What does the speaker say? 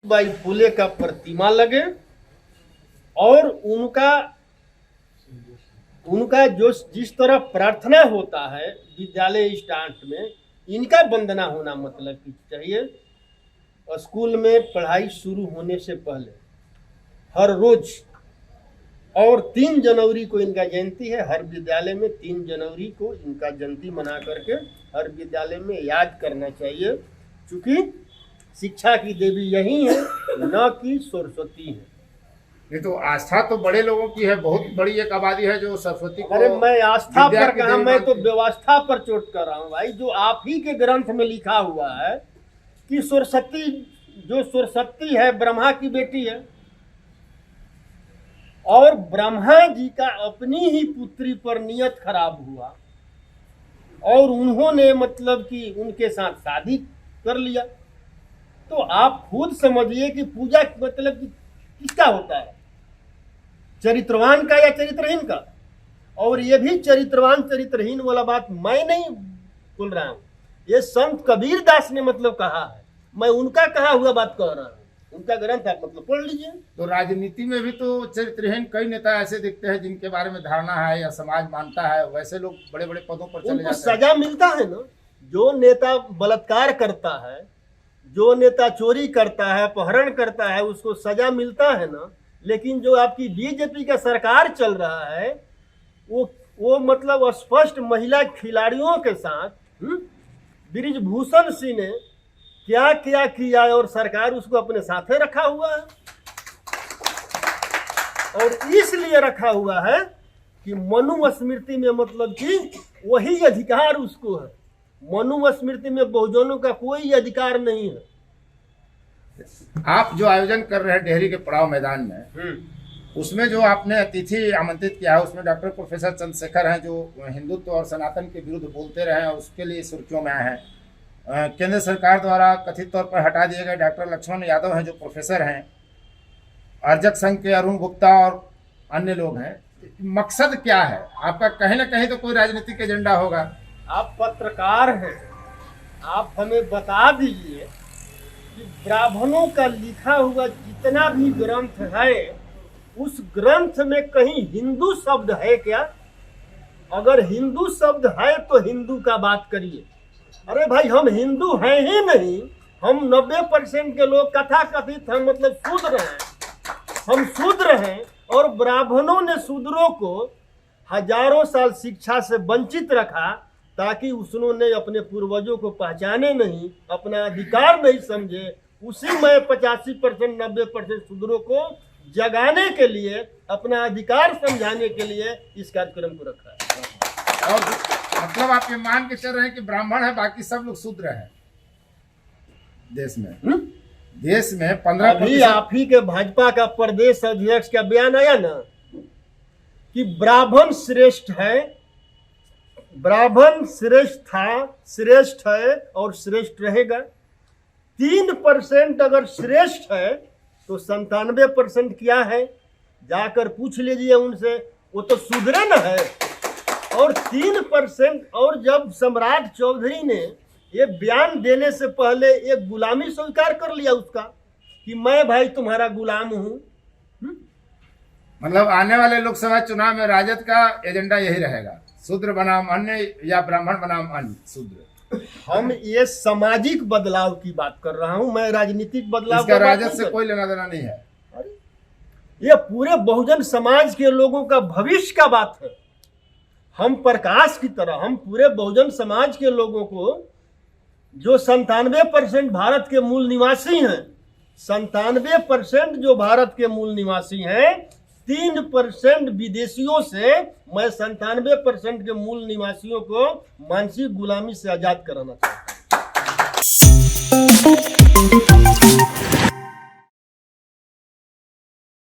By फुले का प्रतिमा लगे और उनका जो जिस तरह प्रार्थना होता है विद्यालय स्टार्ट में, इनका वंदना होना मतलब की चाहिए। स्कूल में पढ़ाई शुरू होने से पहले हर रोज, और 3 जनवरी को इनका जयंती है। हर विद्यालय में 3 जनवरी को इनका जयंती मना करके हर विद्यालय में याद करना चाहिए, क्योंकि शिक्षा की देवी यही है, न कि सरस्वती है। ये तो आस्था तो बड़े लोगों की है, बहुत बड़ी एक आबादी है जो सरस्वती को। अरे मैं आस्था पर कहा, मैं तो व्यवस्था पर चोट कर रहा हूँ भाई। जो आप ही के ग्रंथ में लिखा हुआ है कि सरस्वती है ब्रह्मा की बेटी है, और ब्रह्मा जी का अपनी ही पुत्री पर नियत खराब हुआ और उन्होंने मतलब कि उनके साथ शादी कर लिया। तो आप खुद समझिए कि पूजा मतलब कि किसका होता है, चरित्रवान का या चरित्रहीन का। और ये भी चरित्रवान चरित्रहीन वाला बात मैं नहीं बोल रहा हूं, ये संत कबीर दास ने मतलब कहा है, मैं उनका कहा हुआ बात कह रहा हूं। उनका ग्रंथ आप मतलब पढ़ लीजिए। तो राजनीति में भी तो चरित्रहीन कई नेता ऐसे दिखते हैं जिनके बारे में धारणा है या समाज मानता है, वैसे लोग बड़े बड़े पदों पर चले उनको जाते हैं। सजा मिलता है ना। जो नेता बलात्कार करता है, जो नेता चोरी करता है, अपहरण करता है, उसको सजा मिलता है ना। लेकिन जो आपकी बीजेपी का सरकार चल रहा है, वो मतलब स्पष्ट महिला खिलाड़ियों के साथ बृजभूषण सिंह ने क्या क्या किया और सरकार उसको अपने साथे रखा हुआ है। और इसलिए रखा हुआ है कि मनुस्मृति में मतलब कि वही अधिकार उसको है। मनुस्मृति में बहुजनों का कोई अधिकार नहीं है। आप जो आयोजन कर रहे हैं डेहरी के पड़ाव मैदान में, उसमें जो आपने अतिथि आमंत्रित किया है, उसमें डॉक्टर प्रोफेसर चंद्रशेखर हैं जो हिंदुत्व और सनातन के विरुद्ध बोलते रहे और उसके लिए सुर्खियों में आए हैं। केंद्र सरकार द्वारा कथित तौर पर हटा दिए गए डॉक्टर लक्ष्मण यादव हैं जो प्रोफेसर हैं, अर्जक संघ के अरुण गुप्ता और अन्य लोग हैं। मकसद क्या है आपका? कहीं ना कहीं तो कोई राजनीतिक एजेंडा होगा। आप पत्रकार हैं, आप हमें बता दीजिए कि ब्राह्मणों का लिखा हुआ जितना भी ग्रंथ है, उस ग्रंथ में कहीं हिंदू शब्द है क्या? अगर हिंदू शब्द है तो हिंदू का बात करिए। अरे भाई, हम हिंदू हैं ही नहीं, हम 90% के लोग कथा कथित हैं, मतलब शूद्र हैं। हम शूद्र हैं और ब्राह्मणों ने शूद्रों को हजारों साल शिक्षा से वंचित रखा, ताकि उन्होंने अपने पूर्वजों को पहचाने नहीं, अपना अधिकार नहीं समझे। उसी में 85% 90% शूद्रों को जगाने के लिए, अपना अधिकार समझाने के लिए इस कार्यक्रम को रखा है। और मतलब आप ये मान के चल रहे हैं कि ब्राह्मण है, बाकी सब लोग शूद्र हैं देश में? देश में 15% आप ही के भाजपा का प्रदेश अध्यक्ष का बयान आया ना कि ब्राह्मण श्रेष्ठ है, ब्राह्मण श्रेष्ठ था, श्रेष्ठ है और श्रेष्ठ रहेगा। 3% अगर श्रेष्ठ है तो 97% क्या है? जाकर पूछ लीजिए उनसे, वो तो शूद्र न है। और 3%, और जब सम्राट चौधरी ने ये बयान देने से पहले एक गुलामी स्वीकार कर लिया उसका, कि मैं भाई तुम्हारा गुलाम हूं। मतलब आने वाले लोकसभा चुनाव में राजद का एजेंडा यही रहेगा, शूद्र बनाम अन्य या ब्राह्मण बनाम अन्य शूद्र। हम ये सामाजिक बदलाव की बात कर रहा हूं, मैं राजनीतिक बदलाव इसका राजद से कोई लेना देना नहीं है। ये पूरे बहुजन समाज के लोगों का भविष्य का बात है। हम प्रकाश की तरह, हम पूरे बहुजन समाज के लोगों को, जो 97% भारत के मूल निवासी हैं, 97% जो भारत के मूल निवासी हैं, 3% विदेशियों से, मैं 97% के मूल निवासियों को मानसिक गुलामी से आजाद कराना चाहता हूं।